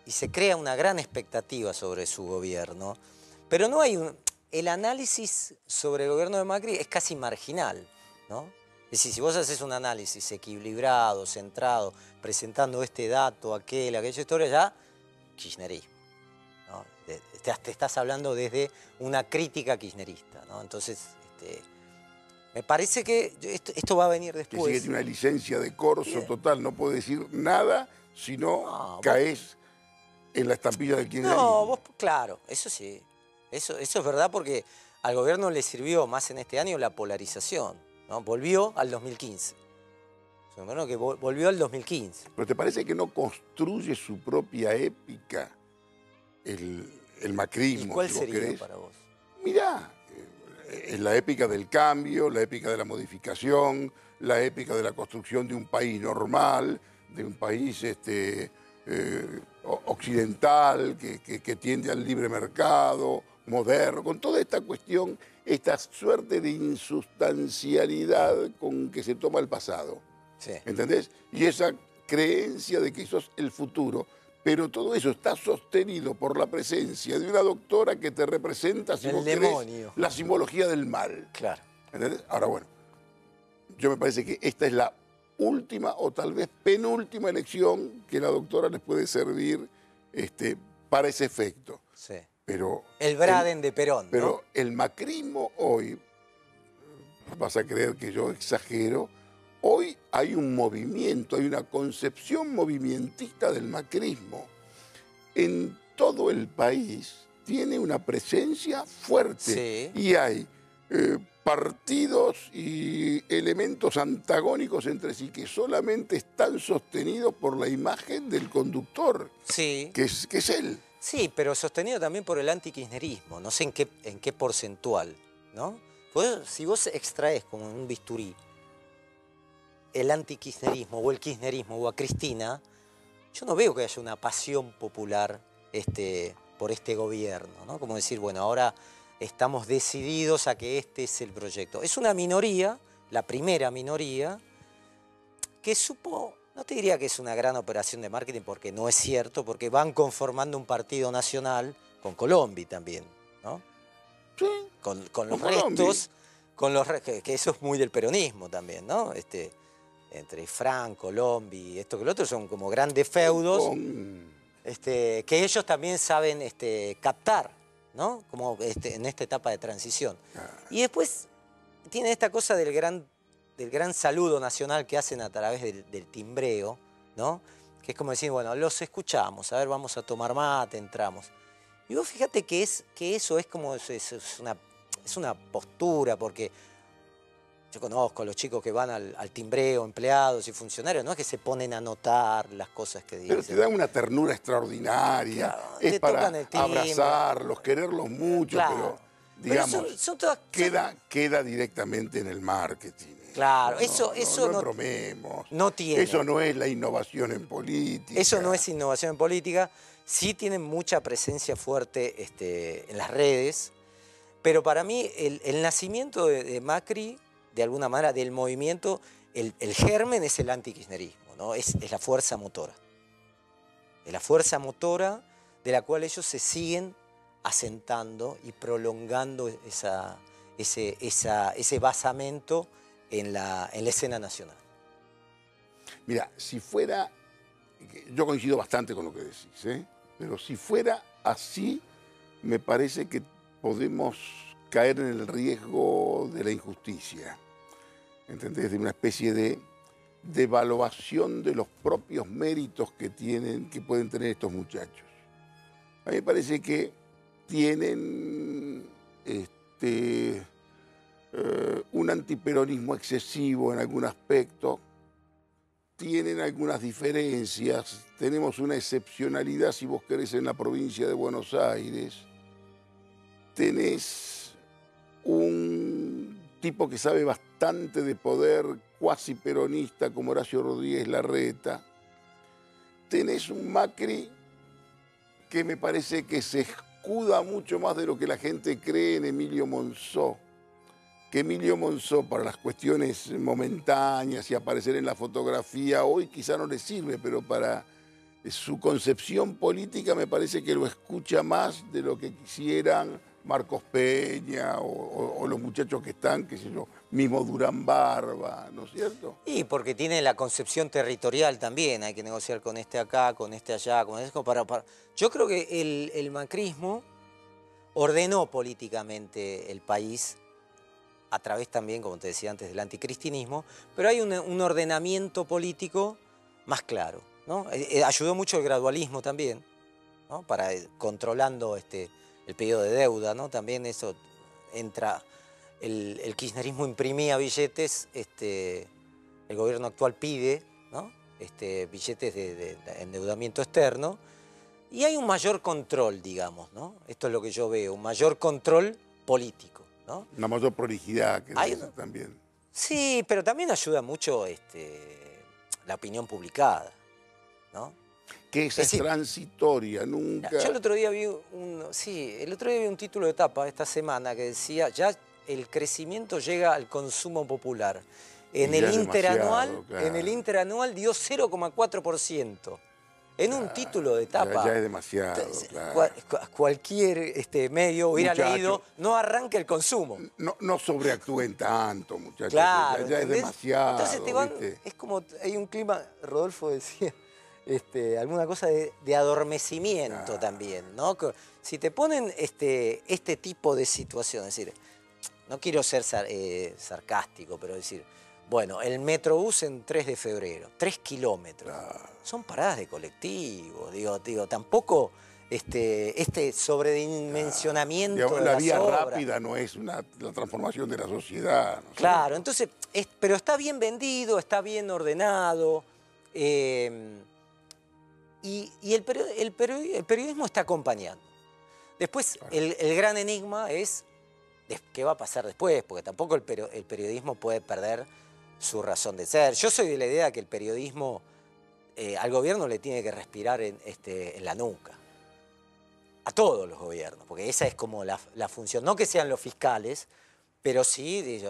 y se crea una gran expectativa sobre su gobierno, pero no hay el análisis sobre el gobierno de Macri es casi marginal, ¿no? Es decir, si vos haces un análisis equilibrado, centrado, presentando este dato, aquella historia, ya kirchnerismo, ¿no? Te estás hablando desde una crítica kirchnerista, ¿no? Entonces, me parece que esto va a venir después. Que tiene una licencia de corso total, no puedo decir nada si no caes en la estampilla del kirchnerismo. No, vos, claro, eso sí. Eso es verdad porque al gobierno le sirvió más en este año la polarización, ¿no? Volvió al 2015. Es un gobierno que volvió al 2015. ¿Pero te parece que no construye su propia épica el macrismo? ¿Y cuál sería para vos? Mirá, es la épica del cambio, la épica de la modificación, la épica de la construcción de un país normal, de un país occidental que tiende al libre mercado, moderno, con toda esta cuestión, esta suerte de insustancialidad con que se toma el pasado. Sí. ¿Entendés? Y esa creencia de que eso es el futuro. pero todo eso está sostenido por la presencia de una doctora que te representa, si vos querés, demonio. la simbología del mal. Claro. ¿Entendés? Ahora, bueno, yo me parece que esta es la última o tal vez penúltima elección que la doctora les puede servir para ese efecto. Sí. Pero el Braden de Perón, pero ¿no? el macrismo hoy, vas a creer que yo exagero, hoy hay un movimiento, hay una concepción movimentista del macrismo. En todo el país tiene una presencia fuerte, Sí. y hay partidos y elementos antagónicos entre sí que solamente están sostenidos por la imagen del conductor, Sí. que es él. Sí, pero sostenido también por el antikirchnerismo, no sé en qué porcentual, ¿no? Pues, si vos extraes como un bisturí el antikirchnerismo o el kirchnerismo o a Cristina, yo no veo que haya una pasión popular por este gobierno, ¿no? Como decir, bueno, ahora estamos decididos a que este es el proyecto. Es una minoría, la primera minoría, que supo, no te diría que es una gran operación de marketing, porque no es cierto, porque van conformando un partido nacional con Colombi también, ¿no? Sí, Con los con Colombi. restos, que eso es muy del peronismo también, ¿no? Entre Frank, Colombi, esto que lo otro, son como grandes feudos que ellos también saben captar, ¿no? Como en esta etapa de transición. Y después tiene esta cosa del gran saludo nacional que hacen a través del timbreo, ¿no? Que es como decir, bueno, los escuchamos, a ver, vamos a tomar mate, entramos. Y vos fíjate que eso es como, es una postura, porque yo conozco a los chicos que van al timbreo, empleados y funcionarios, no es que se ponen a anotar las cosas que dicen. Pero te dan una ternura extraordinaria, Claro, es te para tocan el timbre. abrazarlos, quererlos mucho, Claro. pero digamos, Pero son todas, queda directamente en el marketing. Claro, no, eso no no embromemos. No tiene. Eso no es la innovación en política. Eso no es innovación en política. Sí tienen mucha presencia fuerte en las redes, pero para mí el nacimiento de Macri, de alguna manera, del movimiento, el germen es el antikirchnerismo, ¿no? Es la fuerza motora. Es la fuerza motora de la cual ellos se siguen asentando y prolongando ese basamento en la escena nacional. Mira, si fuera, yo coincido bastante con lo que decís, pero si fuera así, me parece que podemos caer en el riesgo de la injusticia, ¿entendés? De una especie de devaluación de los propios méritos que pueden tener estos muchachos. A mí me parece que tienen un antiperonismo excesivo en algún aspecto, tienen algunas diferencias, tenemos una excepcionalidad, si vos querés, en la provincia de Buenos Aires, tenés un tipo que sabe bastante de poder cuasi peronista como Horacio Rodríguez Larreta, tenés un Macri que me parece que se escuda mucho más de lo que la gente cree en Emilio Monzó, que Emilio Monzó para las cuestiones momentáneas y aparecer en la fotografía hoy quizá no le sirve, pero para su concepción política me parece que lo escucha más de lo que quisieran Marcos Peña o los muchachos que están, qué sé yo, mismo Durán Barba, ¿no es cierto? Y porque tiene la concepción territorial también, hay que negociar con este acá, con este allá, con este... Yo creo que el macrismo ordenó políticamente el país a través también, como te decía antes, del anticristinismo, pero hay un ordenamiento político más claro, ¿no? Ayudó mucho el gradualismo también, ¿no? Para controlando el pedido de deuda, ¿no? También eso entra, el kirchnerismo imprimía billetes, el gobierno actual pide, ¿no? Billetes de endeudamiento externo, y hay un mayor control, digamos, ¿no? Esto es lo que yo veo, un mayor control político, ¿no? Una mayor prolijidad que también. Sí, pero también ayuda mucho la opinión publicada, ¿no? Que esa es transitoria, nunca... Yo el otro día vi un título de tapa esta semana que decía, ya el crecimiento llega al consumo popular. En el interanual dio 0,4%. en un título de tapa. Ya es demasiado, claro. Cualquier medio hubiera Muchacho, leído, no arranque el consumo. No sobreactúen tanto, muchachos. Claro, Ya es ¿entendés? demasiado. Entonces te van, ¿viste? es como, hay un clima, Rodolfo decía, alguna cosa de adormecimiento también, ¿no? Si te ponen este tipo de situación, es decir, no quiero ser sarcástico, pero decir, bueno, el Metrobús en 3 de febrero, 3 kilómetros, son paradas de colectivo, digo, tampoco sobredimensionamiento de La las vía obras. rápida no es la transformación de la sociedad. ¿no? Claro, entonces, pero está bien vendido, está bien ordenado, y el periodismo está acompañando. Después, Claro. el gran enigma es qué va a pasar después, porque tampoco el periodismo puede perder su razón de ser. Yo soy de la idea que el periodismo al gobierno le tiene que respirar en la nuca. A todos los gobiernos, porque esa es como la función. No que sean los fiscales, pero sí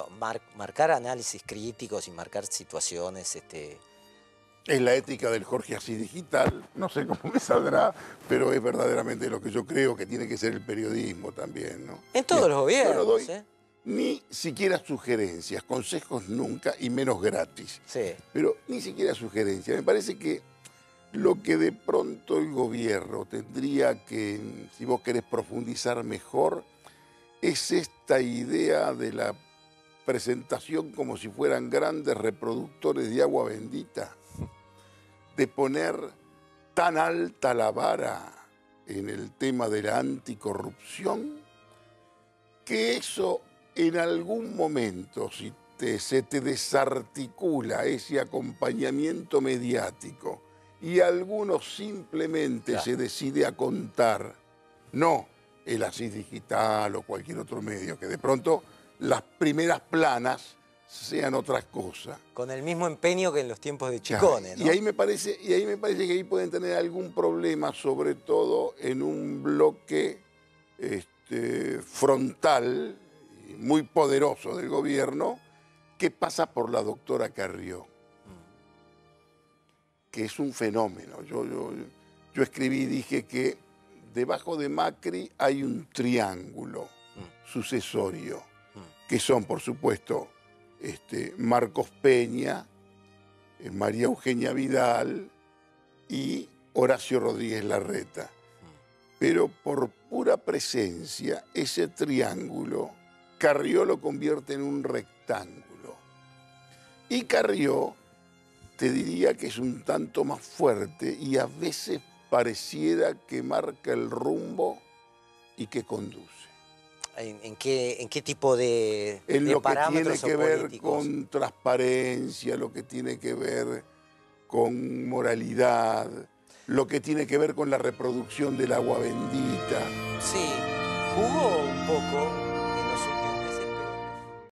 marcar análisis críticos y marcar situaciones. Es la ética del Jorge Asís digital, no sé cómo me saldrá, pero es verdaderamente lo que yo creo que tiene que ser el periodismo también, ¿no? En todos los gobiernos, yo no doy ni siquiera sugerencias, consejos nunca y menos gratis. Sí. Pero ni siquiera sugerencias. Me parece que lo que de pronto el gobierno tendría que, si vos querés profundizar mejor, es esta idea de la presentación como si fueran grandes reproductores de agua bendita, de poner tan alta la vara en el tema de la anticorrupción, que eso en algún momento, si se te desarticula ese acompañamiento mediático y alguno simplemente se decide a contar, no el Asís Digital o cualquier otro medio, que de pronto las primeras planas sean otras cosas. Con el mismo empeño que en los tiempos de Chicone, ¿no? Y ahí me parece que ahí pueden tener algún problema, sobre todo en un bloque frontal, muy poderoso del gobierno, que pasa por la doctora Carrió, que es un fenómeno. Yo escribí y dije que debajo de Macri hay un triángulo sucesorio, que son, por supuesto, Marcos Peña, María Eugenia Vidal y Horacio Rodríguez Larreta. Pero por pura presencia, ese triángulo, Carrió lo convierte en un rectángulo. Y Carrió, te diría que es un tanto más fuerte y a veces pareciera que marca el rumbo y que conduce. ¿En qué tipo de En lo que tiene parámetros que ver políticos? con transparencia, lo que tiene que ver con moralidad, lo que tiene que ver con la reproducción del agua bendita. Sí, jugó un poco